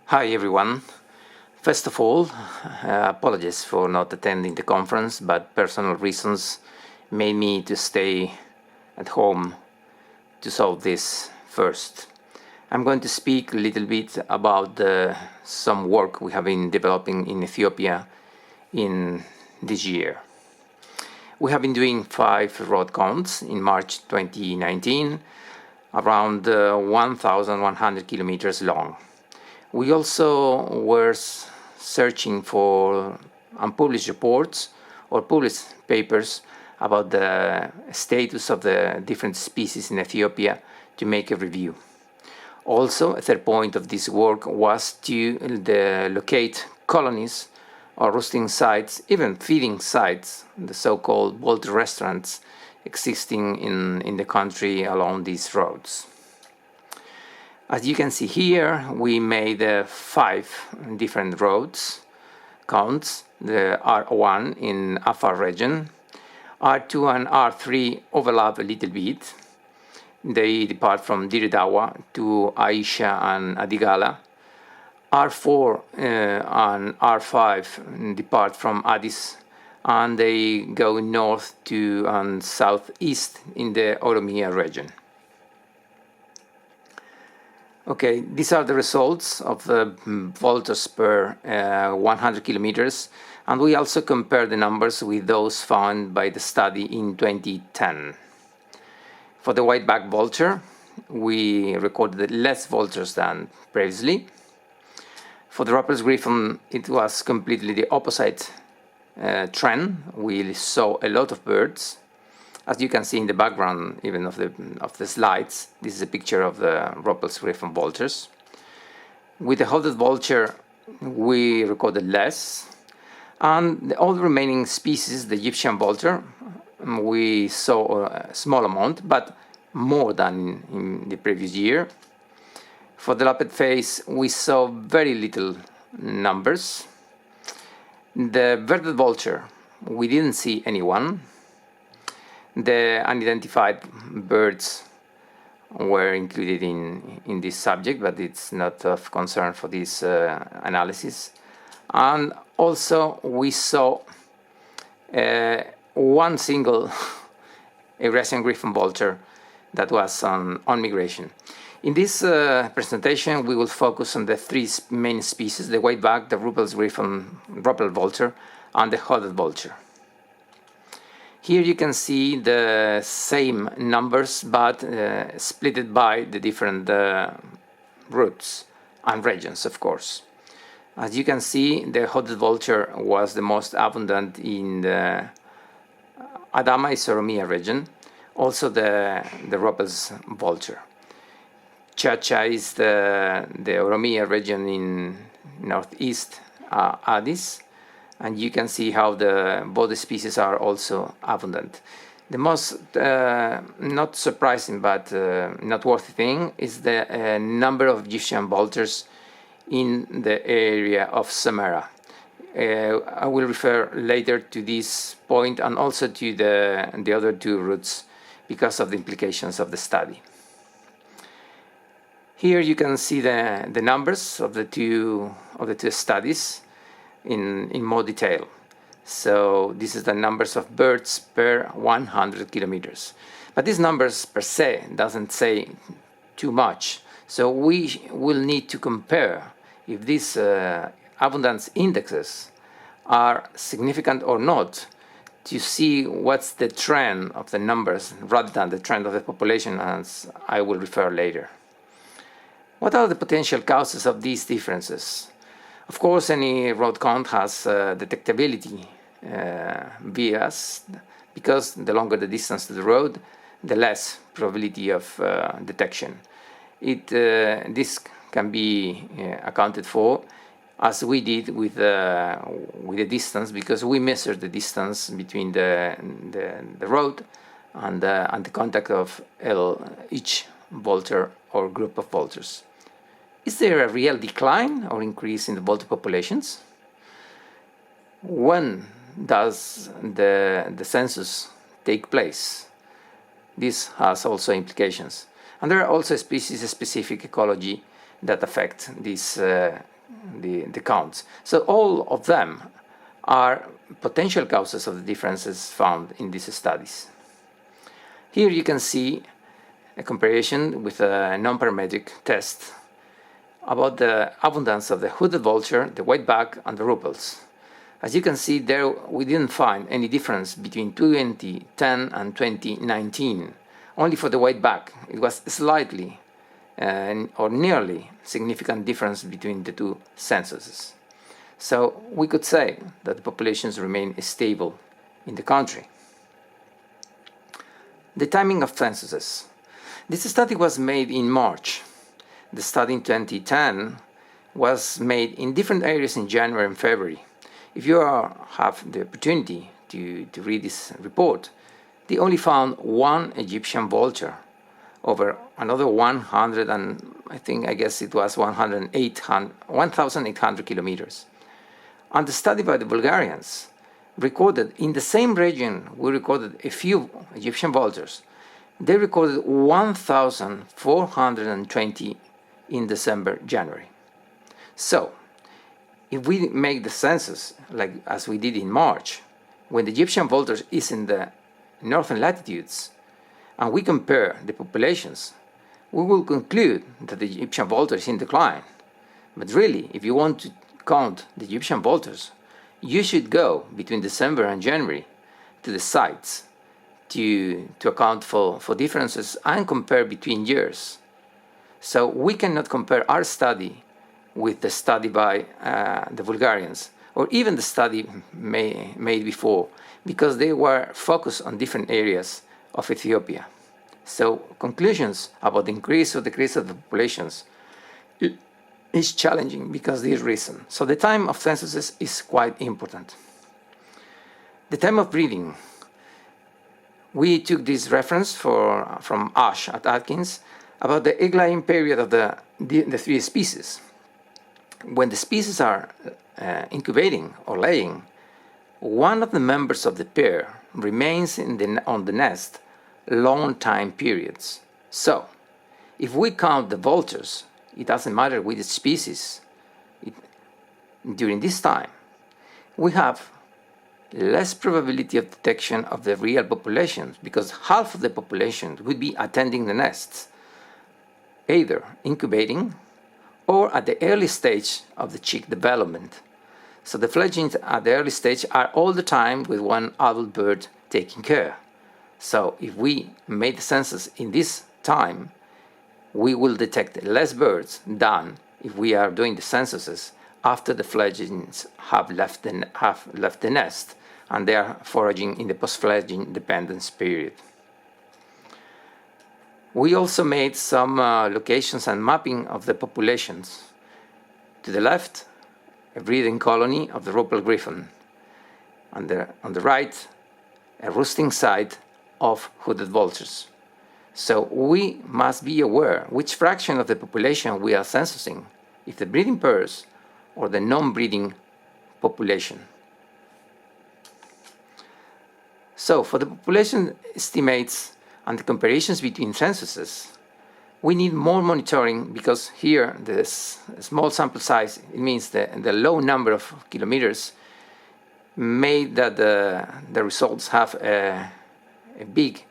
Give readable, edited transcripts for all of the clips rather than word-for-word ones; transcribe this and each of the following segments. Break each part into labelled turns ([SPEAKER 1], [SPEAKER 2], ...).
[SPEAKER 1] Hi everyone. First of all, apologies for not attending the conference, but personal reasons made me to stay at home to solve this first. I'm going to speak a little bit about some work we have been developing in Ethiopia in this year. We have been doing 5 road counts in March 2019, around 1,100 kilometers long. We also were searching for unpublished reports or published papers about the status of the different species in Ethiopia to make a review. Also, a third point of this work was to locate colonies or roosting sites, even feeding sites, the so-called vulture restaurants existing in the country along these roads. As you can see here, we made 5 different roads counts. The R1 in Afar region, R2 and R3 overlap a little bit. They depart from Diridawa to Aisha and Adigala. R4 and R5 depart from Addis, and they go north to and southeast in the Oromia region. Okay, these are the results of the vultures per 100 kilometers, and we also compare the numbers with those found by the study in 2010. For the white-backed vulture, we recorded less vultures than previously. For the Ruppel's griffon, it was completely the opposite trend. We saw a lot of birds. As you can see in the background, even of the slides, this is a picture of the Ruppel's griffon vultures. With the hooded vulture, we recorded less, and all the remaining species, the Egyptian vulture, we saw a small amount, but more than in the previous year. For the lappet face, we saw very little numbers. The verded vulture, we didn't see anyone. The unidentified birds were included in this subject, but it's not of concern for this analysis. And also we saw one single Eurasian griffon vulture that was on migration. In this presentation, we will focus on the 3 main species: the white-backed, the Ruppel's griffon, Ruppel vulture, and the hooded vulture. Here you can see the same numbers, but split by the different routes and regions, of course. As you can see, the hooded vulture was the most abundant in the Adama-Oromia region, also the Ruppel's vulture. Chacha is the Oromia region in northeast Addis, and you can see how both species are also abundant. The most not surprising but noteworthy thing is the number of Egyptian vultures in the area of Samara. I will refer later to this point and also to the other 2 routes because of the implications of the study. Here you can see the numbers of the two studies in more detail. So this is the numbers of birds per 100 kilometers. But these numbers per se doesn't say too much. So we will need to compare if these abundance indexes are significant or not to see what's the trend of the numbers rather than the trend of the population, as I will refer later. What are the potential causes of these differences? Of course, any road count has detectability bias, because the longer the distance to the road, the less probability of detection. This can be accounted for, as we did with the distance, because we measured the distance between the road and the contact of each vulture or group of vultures. Is there a real decline or increase in the vulture populations? When does the census take place? This has also implications. And there are also species-specific ecology that affect this the counts. So all of them are potential causes of the differences found in these studies. Here you can see a comparison with a non-parametric test about the abundance of the hooded vulture, the whiteback, and the rupels. As you can see there, we didn't find any difference between 2010 and 2019. Only for the whiteback, it was slightly or nearly significant difference between the two censuses. So we could say that the populations remain stable in the country. The timing of censuses. This study was made in March. The study in 2010 was made in different areas in January and February. If you have the opportunity to read this report, they only found one Egyptian vulture over another 100 and I guess it was 1,800 kilometers. And the study by the Bulgarians recorded in the same region, we recorded a few Egyptian vultures. They recorded 1,420 in December, January. So, if we make the census like as we did in March, when the Egyptian vulture is in the northern latitudes, and we compare the populations, we will conclude that the Egyptian vulture is in decline. But really, if you want to count the Egyptian vultures, you should go between December and January to the sites to account for differences and compare between years. So we cannot compare our study with the study by the Bulgarians, or even the study made before, because they were focused on different areas of Ethiopia. So conclusions about the increase or decrease of the populations is challenging because of this reason. So the time of censuses is quite important. The time of breeding. We took this reference from Ash at Atkins about the egg-laying period of the three species. When the species are incubating or laying, one of the members of the pair remains on the nest long time periods. So, if we count the vultures, it doesn't matter which species, during this time, we have less probability of detection of the real populations, because half of the population would be attending the nests, either incubating or at the early stage of the chick development. So the fledglings at the early stage are all the time with one adult bird taking care. So if we made the census in this time, we will detect less birds than if we are doing the censuses after the fledglings have left the nest and they are foraging in the post-fledgling dependence period. We also made some locations and mapping of the populations. To the left, a breeding colony of the rupel griffon. On the right, a roosting site of hooded vultures. So we must be aware which fraction of the population we are censusing, if the breeding pairs or the non-breeding population. So for the population estimates and the comparisons between censuses, we need more monitoring, because here the small sample size, it means the low number of kilometers made that the results have a big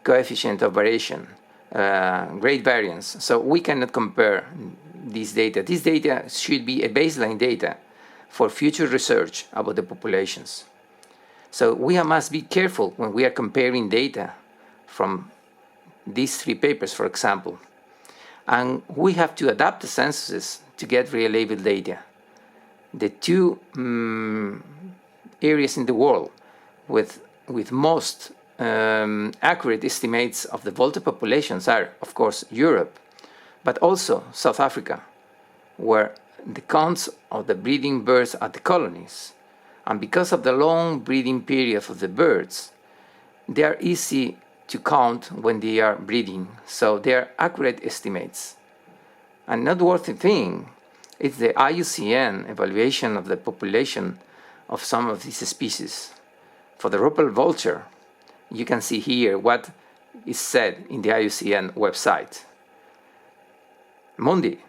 [SPEAKER 1] coefficient of variation, great variance. So we cannot compare these data. This data should be a baseline data for future research about the populations. So we must be careful when we are comparing data from these three papers, for example. And we have to adapt the censuses to get reliable data. The two areas in the world with most accurate estimates of the vulture populations are, of course, Europe, but also South Africa, where the counts of the breeding birds at the colonies, and because of the long breeding period of the birds, they are easy to count when they are breeding, so they are accurate estimates. And noteworthy thing is the IUCN evaluation of the population of some of these species. For the rupel vulture, you can see here what is said in the IUCN website. Mundi,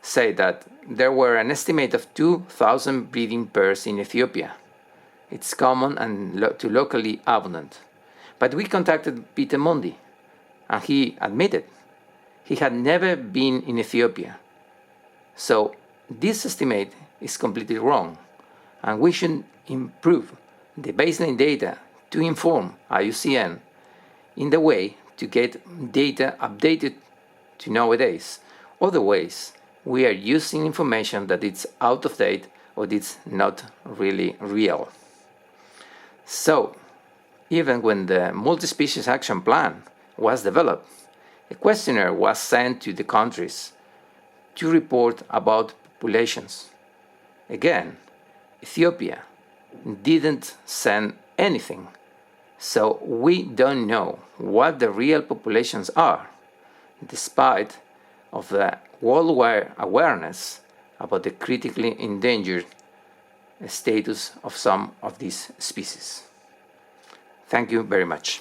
[SPEAKER 1] say that there were an estimate of 2,000 breeding pairs in Ethiopia. It's common and locally abundant. But we contacted Peter Mundi, and he admitted he had never been in Ethiopia. So this estimate is completely wrong, and we should improve the baseline data to inform IUCN in the way to get data updated to nowadays. Otherwise, we are using information that it's out of date or it's not really real. So, even when the Multi-Species Action Plan was developed, a questionnaire was sent to the countries to report about populations. Again, Ethiopia didn't send anything, so we don't know what the real populations are, despite of the worldwide awareness about the critically endangered status of some of these species. Thank you very much.